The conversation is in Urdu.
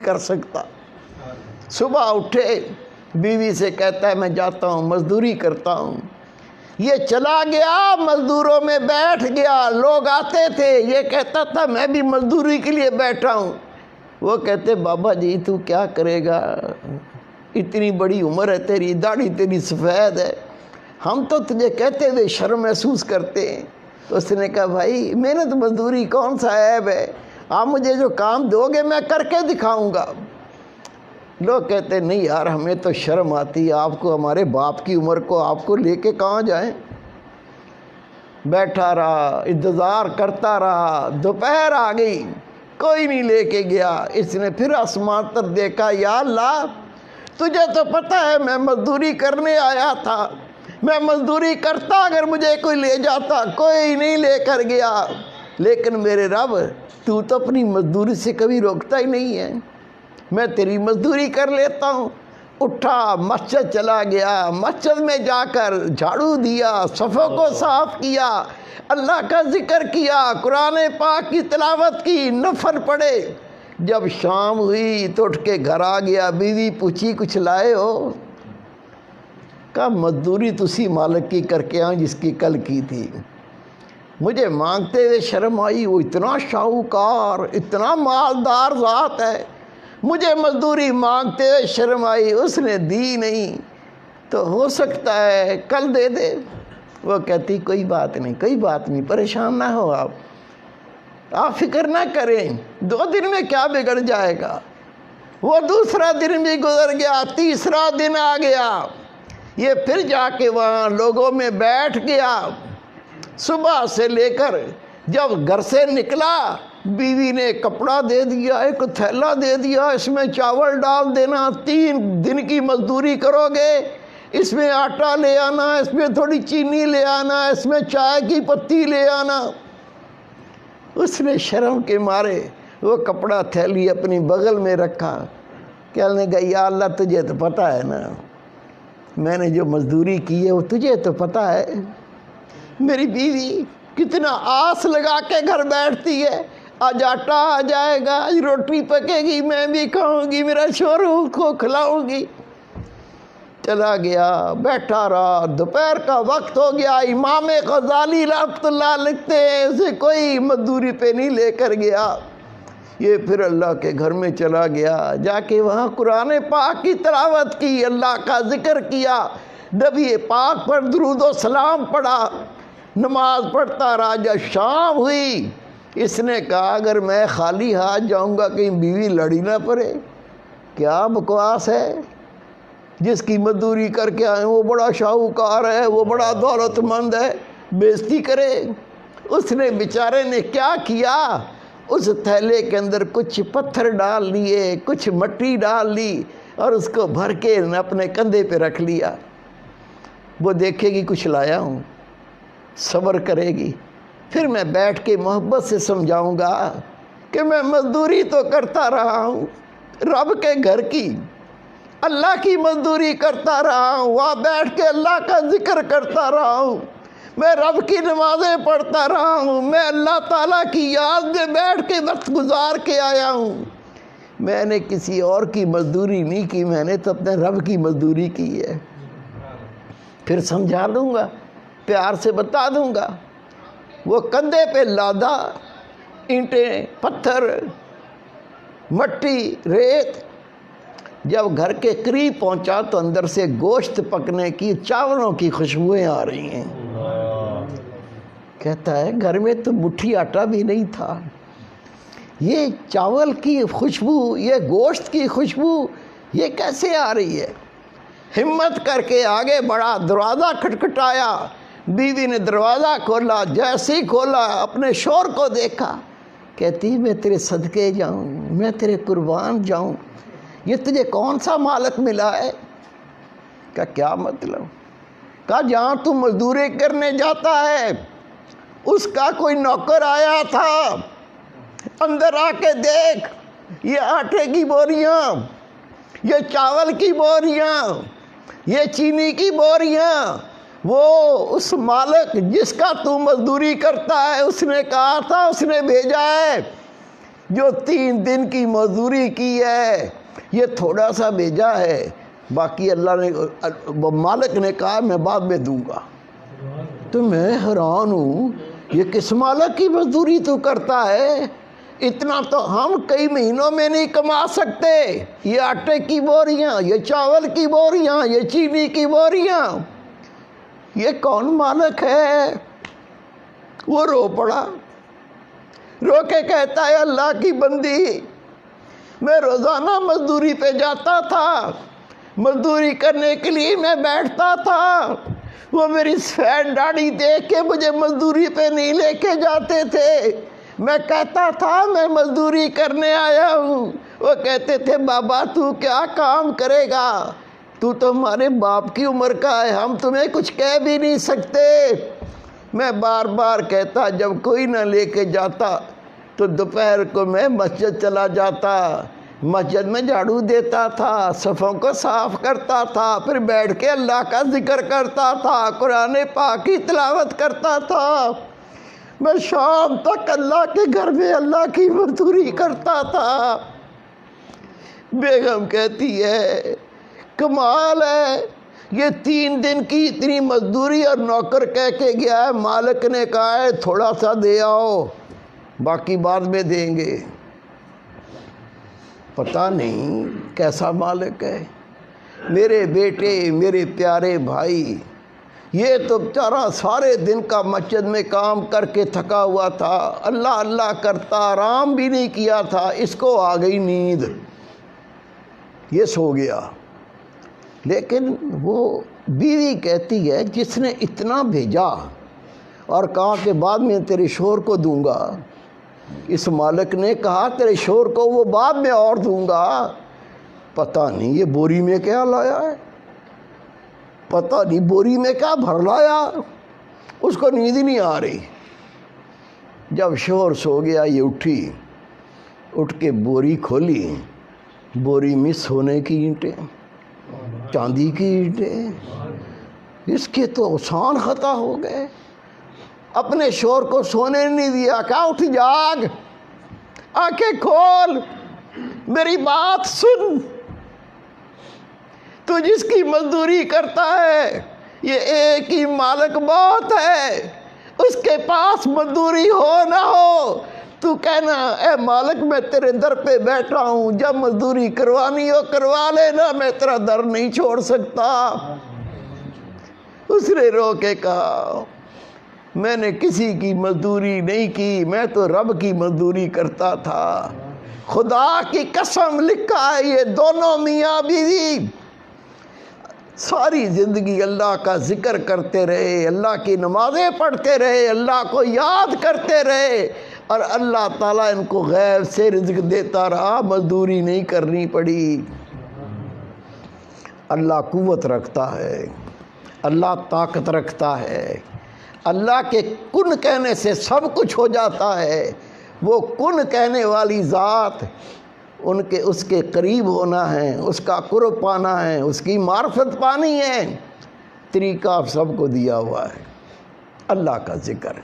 کر سکتا۔ صبح اٹھے، بیوی سے کہتا ہے میں جاتا ہوں مزدوری کرتا ہوں۔ یہ چلا گیا، مزدوروں میں بیٹھ گیا، لوگ آتے تھے، یہ کہتا تھا میں بھی مزدوری کے لیے بیٹھا ہوں۔ وہ کہتے بابا جی تو کیا کرے گا، اتنی بڑی عمر ہے تیری، داڑھی تیری سفید ہے، ہم تو تجھے کہتے ہوئے شرم محسوس کرتے ہیں۔ اس نے کہا بھائی محنت مزدوری کون سا عیب ہے، آپ مجھے جو کام دو گے میں کر کے دکھاؤں گا۔ لوگ کہتے نہیں یار ہمیں تو شرم آتی ہے، آپ کو ہمارے باپ کی عمر کو آپ کو لے کے کہاں جائیں۔ بیٹھا رہا، انتظار کرتا رہا، دوپہر آ گئی، کوئی نہیں لے کے گیا۔ اس نے پھر آسمان پر دیکھا، یا اللہ تجھے تو پتہ ہے میں مزدوری کرنے آیا تھا، میں مزدوری کرتا اگر مجھے کوئی لے جاتا، کوئی نہیں لے کر گیا، لیکن میرے رب تو اپنی مزدوری سے کبھی روکتا ہی نہیں ہے، میں تیری مزدوری کر لیتا ہوں۔ اٹھا مسجد چلا گیا، مسجد میں جا کر جھاڑو دیا، صفوں کو صاف کیا، اللہ کا ذکر کیا، قرآن پاک کی تلاوت کی، نفل پڑھے۔ جب شام ہوئی تو اٹھ کے گھر آ گیا، بیوی پوچھی کچھ لائے ہو؟ کہا مزدوری تسی مالک کی کر کے آؤں جس کی کل کی تھی۔ مجھے مانگتے ہوئے شرم آئی، وہ اتنا شاہوکار اتنا مالدار ذات ہے، مجھے مزدوری مانگتے ہوئے شرم آئی، اس نے دی نہیں، تو ہو سکتا ہے کل دے دے۔ وہ کہتی کوئی بات نہیں، کوئی بات نہیں، پریشان نہ ہو آپ فکر نہ کریں، 2 دن میں کیا بگڑ جائے گا۔ وہ دوسرا دن بھی گزر گیا، تیسرا دن آ گیا، یہ پھر جا کے وہاں لوگوں میں بیٹھ گیا۔ صبح سے لے کر جب گھر سے نکلا، بیوی نے کپڑا دے دیا، ایک تھیلا دے دیا، اس میں چاول ڈال دینا، 3 دن کی مزدوری کرو گے، اس میں آٹا لے آنا، اس میں تھوڑی چینی لے آنا، اس میں چائے کی پتی لے آنا۔ اس نے شرم کے مارے وہ کپڑا تھیلی اپنی بغل میں رکھا، کہنے لگا یا اللہ تجھے تو پتہ ہے نا میں نے جو مزدوری کی ہے وہ تجھے تو پتہ ہے۔ میری بیوی کتنا آس لگا کے گھر بیٹھتی ہے، آج آٹا آ جائے گا، آج روٹی پکے گی، میں بھی کھاؤں گی، میرا شوہر کو کھلاؤں گی۔ چلا گیا، بیٹھا رہا، دوپہر کا وقت ہو گیا، امام غزالی رحمۃ اللہ لکھتے ہیں اسے کوئی مزدوری پہ نہیں لے کر گیا۔ یہ پھر اللہ کے گھر میں چلا گیا، جا کے وہاں قرآن پاک کی تلاوت کی، اللہ کا ذکر کیا، نبی پاک پر درود و سلام پڑھا، نماز پڑھتا رہا۔ جب شام ہوئی اس نے کہا اگر میں خالی ہاتھ جاؤں گا کہیں بیوی لڑی نہ پڑے، کیا بکواس ہے، جس کی مزدوری کر کے آئے وہ بڑا شاہوکار ہے، وہ بڑا دولت مند ہے، بےزتی کرے۔ اس نے بیچارے نے کیا کیا، اس تھیلے کے اندر کچھ پتھر ڈال لیے، کچھ مٹی ڈال لی اور اس کو بھر کے اپنے کندھے پہ رکھ لیا۔ وہ دیکھے گی کچھ لایا ہوں، صبر کرے گی، پھر میں بیٹھ کے محبت سے سمجھاؤں گا کہ میں مزدوری تو کرتا رہا ہوں، رب کے گھر کی، اللہ کی مزدوری کرتا رہا ہوں، وہاں بیٹھ کے اللہ کا ذکر کرتا رہا ہوں، میں رب کی نمازیں پڑھتا رہا ہوں، میں اللہ تعالیٰ کی یاد میں بیٹھ کے وقت گزار کے آیا ہوں، میں نے کسی اور کی مزدوری نہیں کی، میں نے تو اپنے رب کی مزدوری کی ہے۔ پھر سمجھا دوں گا، پیار سے بتا دوں گا۔ وہ کندھے پہ لادا، اینٹیں، پتھر، مٹی، ریت، جب گھر کے قریب پہنچا تو اندر سے گوشت پکنے کی، چاولوں کی خوشبوئیں آ رہی ہیں۔ کہتا ہے گھر میں تو مٹھی آٹا بھی نہیں تھا، یہ چاول کی خوشبو، یہ گوشت کی خوشبو یہ کیسے آ رہی ہے؟ ہمت کر کے آگے بڑھا، دروازہ کھٹکھٹایا، بیوی نے دروازہ کھولا، جیسے ہی کھولا اپنے شوہر کو دیکھا، کہتی میں تیرے صدقے جاؤں، میں تیرے قربان جاؤں، یہ تجھے کون سا مالک ملا ہے؟ کہا کیا مطلب؟ کہا جہاں تو مزدوری کرنے جاتا ہے اس کا کوئی نوکر آیا تھا، اندر آ کے دیکھ، یہ آٹے کی بوریاں، یہ چاول کی بوریاں، یہ چینی کی بوریاں، وہ اس مالک جس کا تو مزدوری کرتا ہے اس نے کہا تھا، اس نے بھیجا ہے جو 3 دن کی مزدوری کی ہے یہ تھوڑا سا بھیجا ہے، باقی اللہ نے مالک نے کہا میں بعد میں دوں گا۔ تو میں حیران ہوں، یہ کس مالک کی مزدوری تو کرتا ہے؟ اتنا تو ہم کئی مہینوں میں نہیں کما سکتے۔ یہ آٹے کی بوریاں، یہ چاول کی بوریاں، یہ چینی کی بوریاں، یہ کون مالک ہے؟ وہ رو پڑا، رو کے کہتا ہے اللہ کی بندی، میں روزانہ مزدوری پہ جاتا تھا، مزدوری کرنے کے لیے میں بیٹھتا تھا، وہ میری سفید داڑھی دیکھ کے مجھے مزدوری پہ نہیں لے کے جاتے تھے۔ میں کہتا تھا میں مزدوری کرنے آیا ہوں، وہ کہتے تھے بابا تو کیا کام کرے گا، تو ہمارے باپ کی عمر کا ہے، ہم تمہیں کچھ کہہ بھی نہیں سکتے۔ میں بار بار کہتا جب کوئی نہ لے کے جاتا تو دوپہر کو میں مسجد چلا جاتا، مسجد میں جھاڑو دیتا تھا، صفوں کو صاف کرتا تھا، پھر بیٹھ کے اللہ کا ذکر کرتا تھا، قرآن پاک کی تلاوت کرتا تھا، میں شام تک اللہ کے گھر میں اللہ کی مزدوری کرتا تھا۔ بیگم کہتی ہے کمال ہے، یہ 3 دن کی اتنی مزدوری اور نوکر کہہ کے گیا ہے، مالک نے کہا ہے تھوڑا سا دے آؤ، باقی بعد میں دیں گے۔ پتہ نہیں کیسا مالک ہے۔ میرے بیٹے، میرے پیارے بھائی، یہ تو بیچارہ سارے دن کا مسجد میں کام کر کے تھکا ہوا تھا، اللہ اللہ کرتا، آرام بھی نہیں کیا تھا، اس کو آ گئی نیند، یہ سو گیا۔ لیکن وہ بیوی کہتی ہے جس نے اتنا بھیجا اور کہا کہ بعد میں تیرے شوہر کو دوں گا، اس مالک نے کہا تیرے شوہر کو وہ بعد میں اور دوں گا، پتہ نہیں یہ بوری میں کیا لایا ہے، پتہ نہیں بوری میں کیا بھر لایا، اس کو نیند ہی نہیں آ رہی۔ جب شوہر سو گیا یہ اٹھی، اٹھ کے بوری کھولی، بوری میں سونے کی اینٹیں، چاندی کی اینٹیں، اس کے تو آسان خطا ہو گئے۔ اپنے شوہر کو سونے نہیں دیا، کہا اٹھ جاگ، آنکھیں کھول، میری بات سن، تو جس کی مزدوری کرتا ہے یہ ایک ہی مالک بہت ہے، اس کے پاس مزدوری ہو نہ ہو تو کہنا اے مالک میں تیرے در پہ بیٹھا ہوں، جب مزدوری کروانی ہو کروا لینا، میں تیرا در نہیں چھوڑ سکتا۔ اس نے رو کے کہا میں نے کسی کی مزدوری نہیں کی، میں تو رب کی مزدوری کرتا تھا، خدا کی قسم لکھا ہے یہ دونوں میاں بیوی ساری زندگی اللہ کا ذکر کرتے رہے، اللہ کی نمازیں پڑھتے رہے، اللہ کو یاد کرتے رہے، اور اللہ تعالیٰ ان کو غیب سے رزق دیتا رہا، مزدوری نہیں کرنی پڑی۔ اللہ قوت رکھتا ہے، اللہ طاقت رکھتا ہے، اللہ کے کن کہنے سے سب کچھ ہو جاتا ہے۔ وہ کن کہنے والی ذات، اس کے قریب ہونا ہے، اس کا قرب پانا ہے، اس کی معرفت پانی ہے، طریقہ سب کو دیا ہوا ہے، اللہ کا ذکر۔